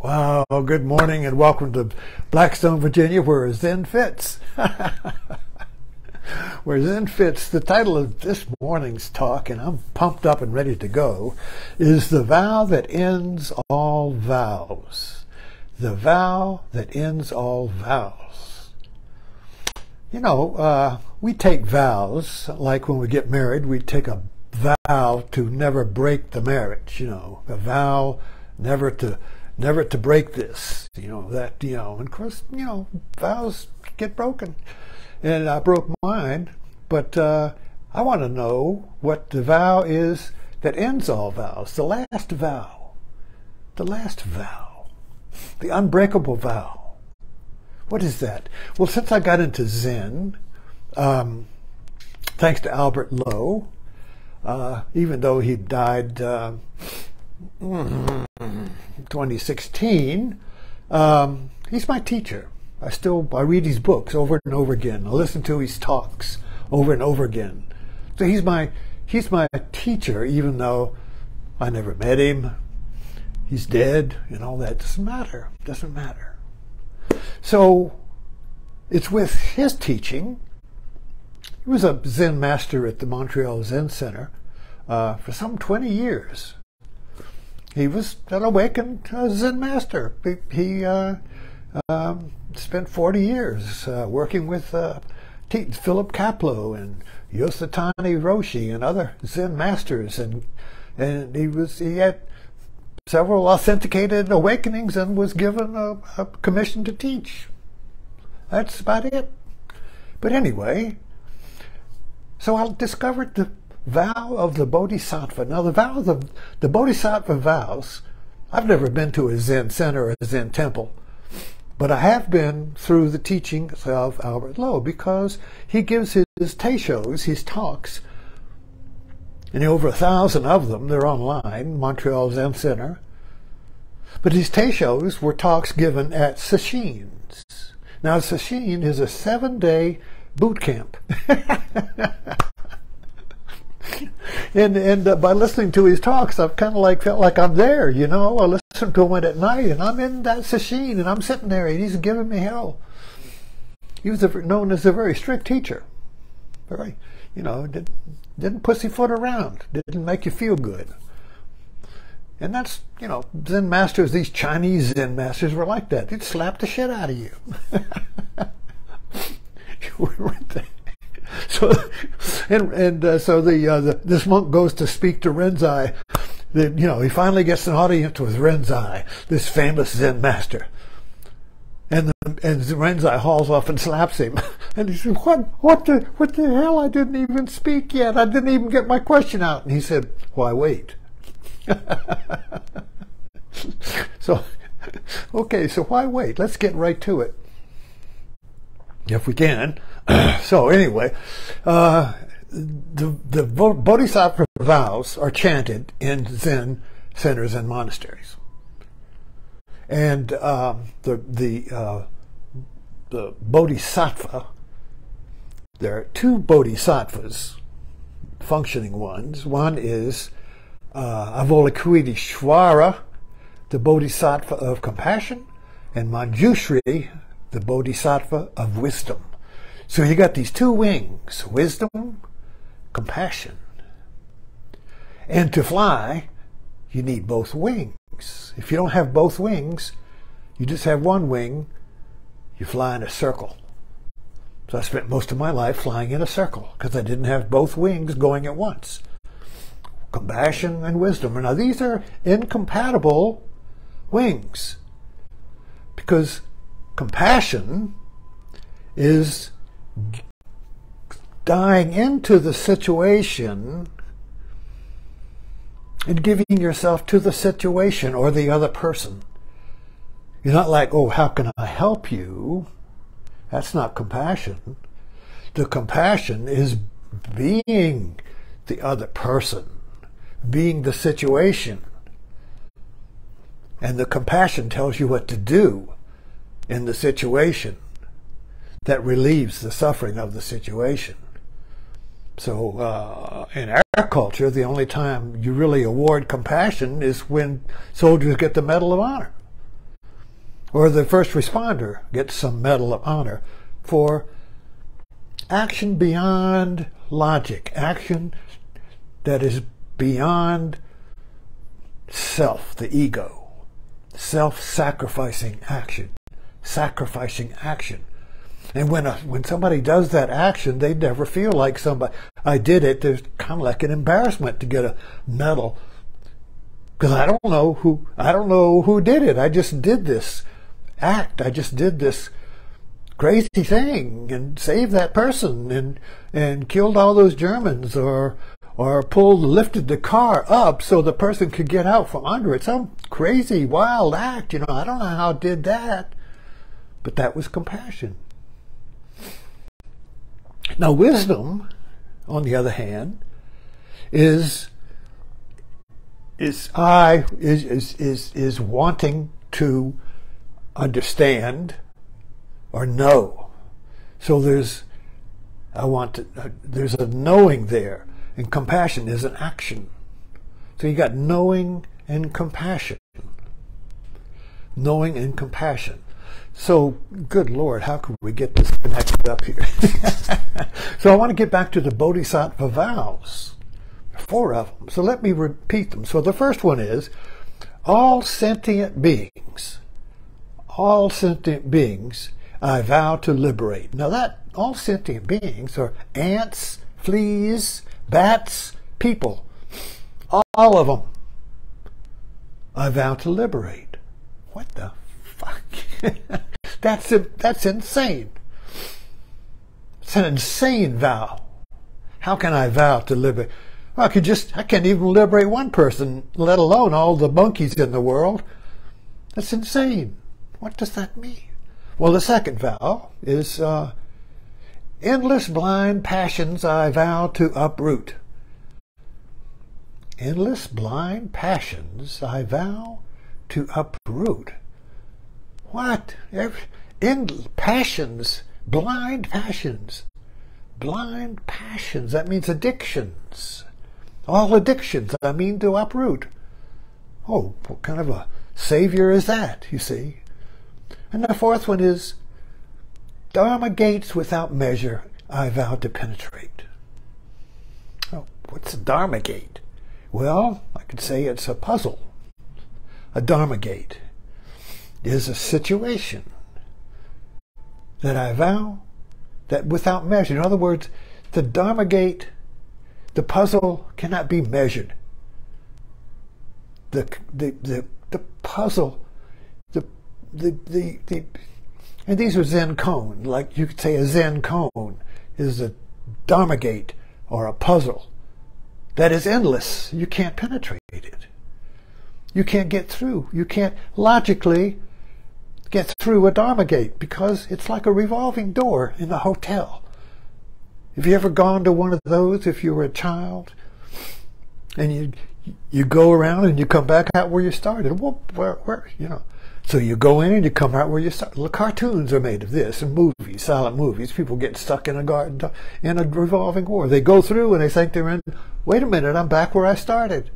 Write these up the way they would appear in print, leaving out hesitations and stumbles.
Wow, good morning and welcome to Blackstone, Virginia, where Zen fits. Where Zen fits. The title of this morning's talk, and I'm pumped up and ready to go, is The Vow That Ends All Vows. The Vow That Ends All Vows. You know, we take vows, like when we get married, we take a vow to never break the marriage, a vow never to break this, and of course, vows get broken. And I broke mine, but I want to know what the vow is that ends all vows, the last vow, the unbreakable vow. What is that? Well, since I got into Zen, thanks to Albert Lowe, even though he died 2016, he's my teacher. I read his books over and over again. I listen to his talks over and over again. So he's my teacher, even though I never met him. He's dead and all that. Doesn't matter. So it's with his teaching. He was a Zen master at the Montreal Zen Center for some 20 years. He was an awakened Zen master. He spent 40 years working with Philip Kapleau and Yosatani Roshi and other Zen masters, and he had several authenticated awakenings and was given a commission to teach. That's about it. But anyway, so I discovered the vow of the Bodhisattva. Now, the vow of the Bodhisattva vows, I've never been to a Zen center or a Zen temple, but I have been through the teachings of Albert Lowe, because he gives his teishos, his talks, and over 1,000 of them. They're online, Montreal Zen Center. But his teishos were talks given at sesshin. Now, sesshin is a 7-day boot camp. And by listening to his talks, I've kind of felt like I'm there, I listen to him at night, and I'm in that sesshin, and I'm sitting there, and he's giving me hell. He was known as a very strict teacher. Very, didn't pussyfoot around, didn't make you feel good. And that's, Zen masters, these Chinese Zen masters were like that. They'd slap the shit out of you. So this monk goes to speak to Rinzai. He finally gets an audience with Rinzai, this famous Zen master. And Rinzai hauls off and slaps him. And he said, what the hell? I didn't even speak yet. I didn't even get my question out. And he said, why wait? So why wait? Let's get right to it, if we can. So anyway, the Bodhisattva vows are chanted in Zen centers and monasteries, and the Bodhisattva. There are two Bodhisattvas, functioning ones. One is Avalokiteshvara, the Bodhisattva of compassion, and Manjushri, the Bodhisattva of wisdom. So you got these two wings, wisdom, compassion. And to fly, you need both wings. If you don't have both wings, you just have one wing, you fly in a circle. So I spent most of my life flying in a circle because I didn't have both wings going at once. Compassion and wisdom. Now these are incompatible wings, because compassion is dying into the situation and giving yourself to the situation or the other person. You're not like, oh, how can I help you? That's not compassion. The compassion is being the other person, being the situation. And the compassion tells you what to do in the situation that relieves the suffering of the situation. So in our culture, the only time you really award compassion is when soldiers get the Medal of Honor. Or the first responder gets some medal of honor for action beyond logic, action that is beyond self, the ego, self-sacrificing action, sacrificing action. And when somebody does that action, they never feel like somebody, I did it. There's kind of like an embarrassment to get a medal, because I don't know who did it. I just did this act. I just did this crazy thing and saved that person and killed all those Germans, or lifted the car up so the person could get out from under it. Some crazy, wild act. I don't know how I did that, but that was compassion. Now, wisdom, on the other hand, is wanting to understand or know. So there's a knowing there, and compassion is an action. So you got knowing and compassion. Knowing and compassion. So, good Lord, how could we get this connected up here? So I want to get back to the Bodhisattva vows. 4 of them. So let me repeat them. So the first one is, all sentient beings, I vow to liberate. Now that, all sentient beings are ants, fleas, bats, people. All of them, I vow to liberate. What the fuck? That's insane. It's an insane vow. How can I vow to liberate? Well, I can't even liberate one person, let alone all the monkeys in the world. That's insane. What does that mean? Well, the second vow is endless blind passions I vow to uproot. Endless blind passions I vow to uproot. What? Passions, blind passions. Blind passions, that means addictions. All addictions, I mean to uproot. Oh, what kind of a savior is that, you see? And the fourth one is, Dharma gates without measure I vow to penetrate. Oh, what's a Dharma gate? Well, I could say it's a puzzle. A Dharma gate is a situation that I vow that without measure. In other words, the Dharma gate, the puzzle cannot be measured. The puzzle, and these are Zen koan. Like you could say a Zen koan is a Dharma gate or a puzzle that is endless. You can't penetrate it. You can't get through. You can't logically get through a Dharma gate because it's like a revolving door in a hotel. Have you ever gone to one of those if you were a child? And you go around and you come back out where you started. Well, where, So you go in and you come out where you started. The cartoons are made of this, and movies, silent movies. People get stuck in a garden, in a revolving door. They go through and they think they're in, wait a minute, I'm back where I started.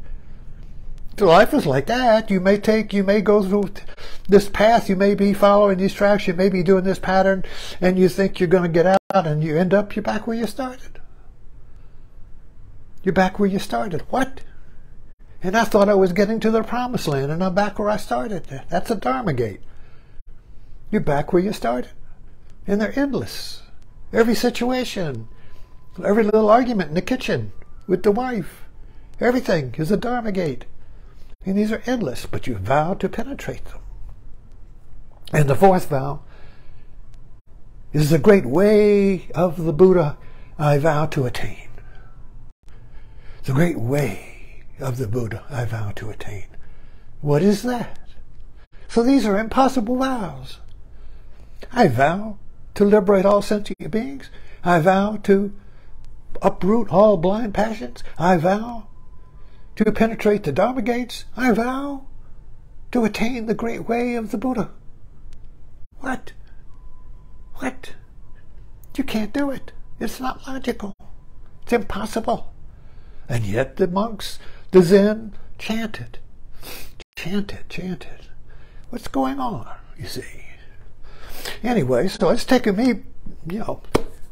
So life is like that. You may go through this path, you may be following these tracks, you may be doing this pattern, and you think you're going to get out, and you're back where you started. You're back where you started. What? And I thought I was getting to the promised land, and I'm back where I started. That's a Dharma gate. You're back where you started. And they're endless. Every situation, every little argument in the kitchen with the wife, everything is a Dharma gate. And these are endless, but you vow to penetrate them. And the fourth vow is the great way of the Buddha I vow to attain. The great way of the Buddha I vow to attain. What is that? So these are impossible vows. I vow to liberate all sentient beings. I vow to uproot all blind passions. I vow to penetrate the Dharma gates. I vow to attain the great way of the Buddha. What? What? You can't do it. It's not logical. It's impossible. And yet the monks, the Zen, chanted. What's going on? you see. Anyway, so it's taken me,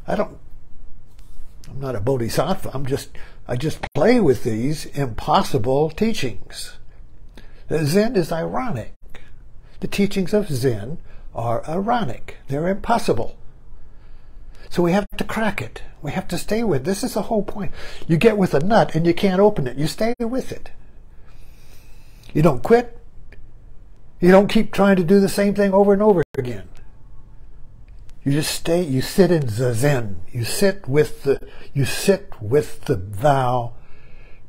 I'm not a bodhisattva. I just play with these impossible teachings. Zen is ironic. The teachings of Zen are ironic. They're impossible. So we have to crack it. We have to stay with it. This is the whole point. You get with a nut and you can't open it. You stay with it. You don't quit. You don't keep trying to do the same thing over and over again. You just stay, you sit in Zazen. You sit with the vow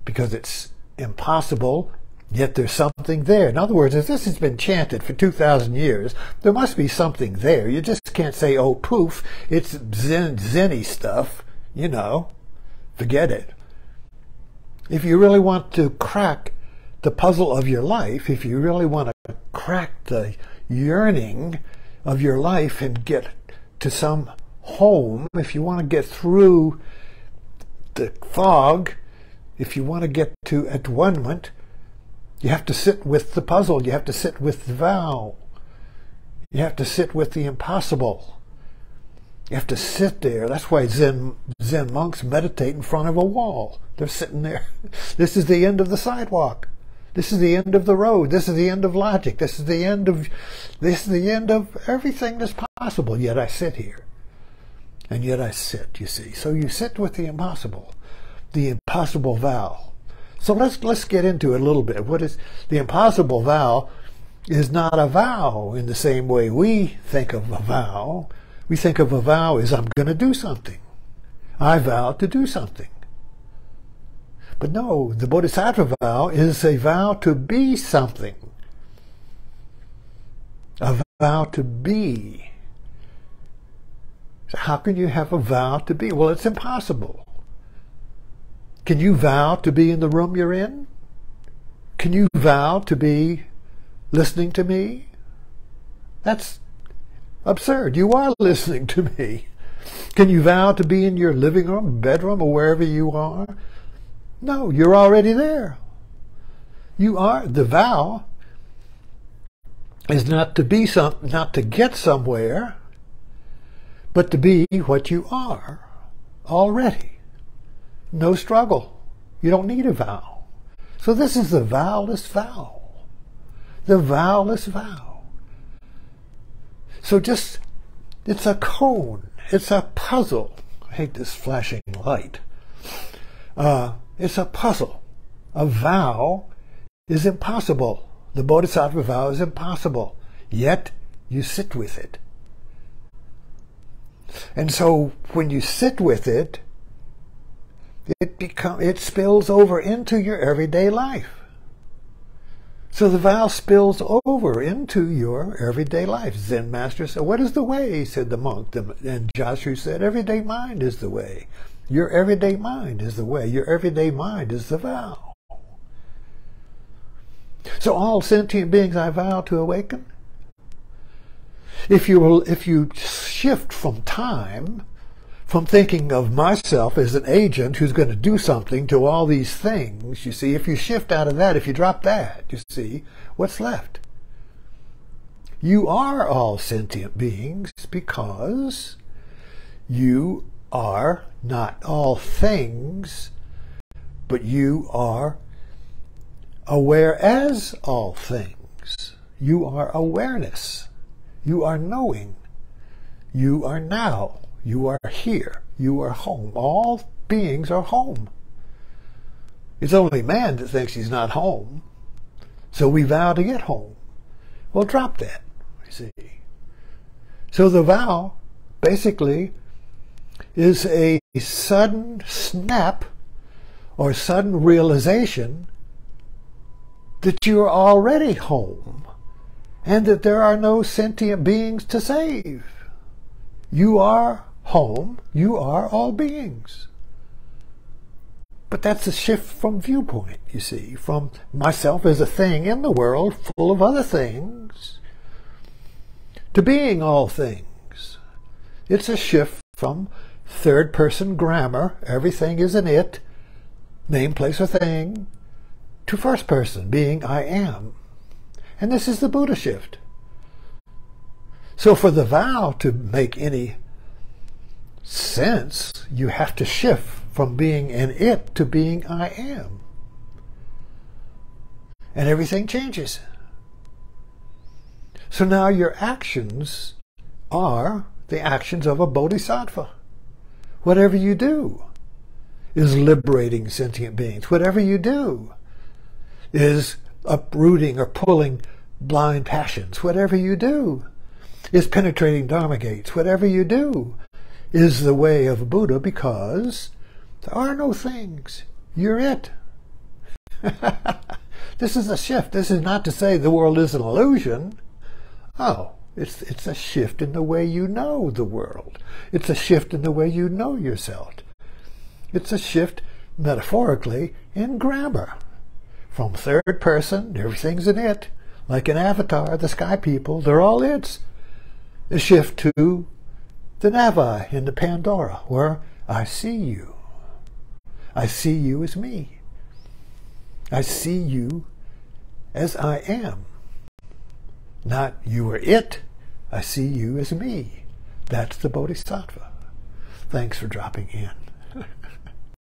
because it's impossible, yet there's something there. In other words, if this has been chanted for 2,000 years, there must be something there. You just can't say, oh, poof, it's Zen-y stuff, forget it. If you really want to crack the puzzle of your life, if you really want to crack the yearning of your life and get to some home, if you want to get through the fog, if you want to get to attunement, you have to sit with the puzzle. You have to sit with the vow. You have to sit with the impossible. You have to sit there. That's why Zen monks meditate in front of a wall. They're sitting there. This is the end of the sidewalk. This is the end of the road. This is the end of logic. This is the end of everything that's possible. Yet I sit here. And yet I sit, you see. So you sit with the impossible vow. So let's get into it a little bit. What is the impossible vow? Is not a vow in the same way we think of a vow. We think of a vow as I'm going to do something. I vow to do something. But no, the Bodhisattva vow is a vow to be something. A vow to be. So how can you have a vow to be? Well, it's impossible. Can you vow to be in the room you're in? Can you vow to be listening to me? That's absurd. You are listening to me. Can you vow to be in your living room, bedroom, or wherever you are? No, you're already there. You are. The vow is not to be not to get somewhere, but to be what you are already. No struggle. You don't need a vow. So this is the vowless vow. The vowless vow. So it's a cone. It's a puzzle. I hate this flashing light. It's a puzzle. A vow is impossible. The Bodhisattva vow is impossible. Yet you sit with it. And so when you sit with it, it spills over into your everyday life. So the vow spills over into your everyday life. Zen master said, what is the way? Said the monk. And Jashu said, everyday mind is the way. Your everyday mind is the way. Your everyday mind is the vow. So all sentient beings I vow to awaken. If you shift from time, from thinking of myself as an agent who's going to do something to all these things, you see, if you shift out of that, if you drop that, you see, what's left? You are all sentient beings because you are not all things, but you are aware as all things. You are awareness. You are knowing. You are now. You are here. You are home. All beings are home. It's only man that thinks he's not home. So we vow to get home. Well, drop that, you see. So the vow, basically, is a sudden snap or sudden realization that you are already home and that there are no sentient beings to save. You are home. You are all beings. But that's a shift from viewpoint, you see, from myself as a thing in the world full of other things to being all things. It's a shift from third-person grammar, everything is an it, name, place, or thing, to first-person, being I am. And this is the Buddha shift. So for the vow to make any sense, you have to shift from being an it to being I am. And everything changes. So now your actions are the actions of a bodhisattva. Whatever you do is liberating sentient beings. Whatever you do is uprooting or pulling blind passions. Whatever you do is penetrating Dharma gates. Whatever you do is the way of Buddha, because there are no things. You're it. This is a shift. This is not to say the world is an illusion. Oh, it's a shift in the way you know the world. It's a shift in the way you know yourself. It's a shift, metaphorically, in grammar. From third person, everything's an it. Like an avatar, the sky people, they're all its. A shift to the Nava in the Pandora, where I see you. I see you as me. I see you as I am. Not you are it. I see you as me. That's the Bodhisattva. Thanks for dropping in.